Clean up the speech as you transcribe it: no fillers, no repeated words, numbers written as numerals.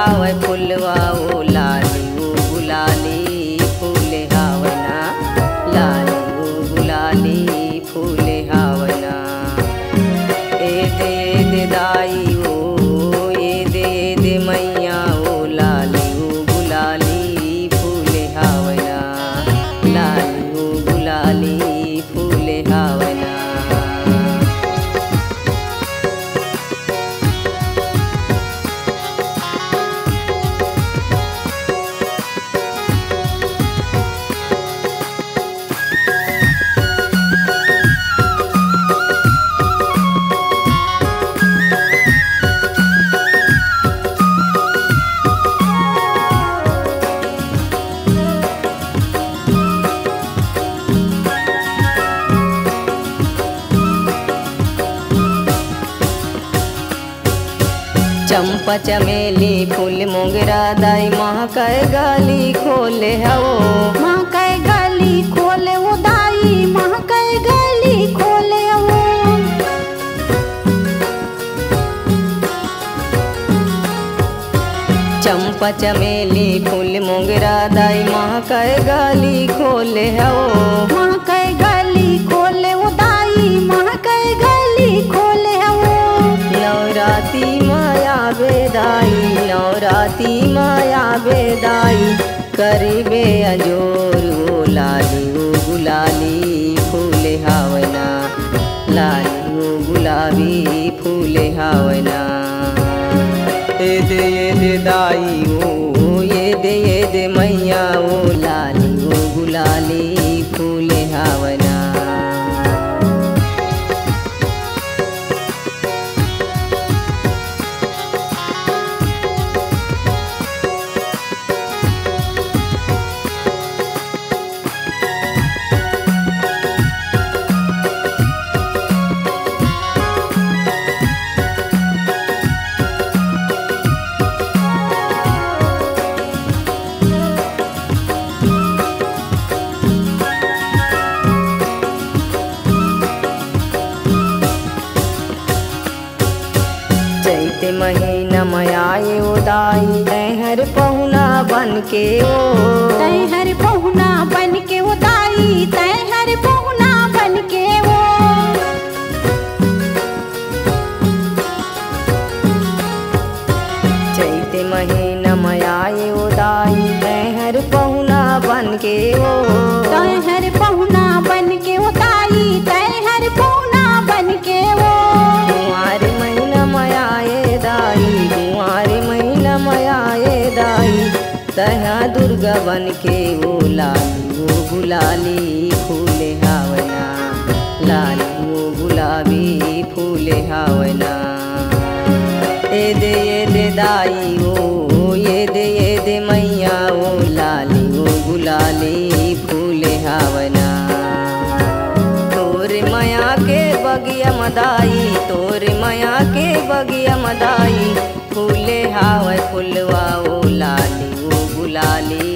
हावय फुलवा ओ लाली ओ गुलाली फूले हावना लाली ओ गुलाली फूले हावना ए दे दाई ओ ए दे मैया ओ लाली ओ गुलाली फूले हावना लाली ओ गुलाली फूले हावना। चंपा चमेली फूल मोगरा दाई महकाए गाली खोले हवो महकाए गाली खोले वो दाई महकाए गाली खोले वो। चंपा चमेली फूल मोगरा दाई महकाए गाली खोले हवो महकाए गाली खोले वो दाई महकाए गाली खोले वो। नवराती माया बेदाई नवराती माया बेदाई करीबे अजोर ओ लाली ओ गुलाली फूले हावना लाली ओ गुलाबी फूले हावना। ए दे दाई ओ ये दे मैया ओ लाली ओ गुलाली फूले हावना। चैते महीना मयाए उदाई तैहर पहुना बन के ओ तैहर पहुना बन के वो दाई तैहर पहुना बन के वो। चैते महीना मयाए उदाई तैहर पहुना बन के ओ तैहर पहुना बन के वो दाई तैहर पहुना बन के वो। कुंवार महीना मयाए दाई कुंवार महीना मयाए दाई तहा दुर्गा बन के ओ लाली ओ गुलाली फूले हावना लाली ओ गुलाबी फूले हावना। ए दे दाई ओ ये दे मैया ओ लाली ओ गुलाली फूले हावना। तोरे माया के बगिया मदाई तोरे माया के बगिया मदाई फूले हावय फुलवा ओ लाली ओ गुलाली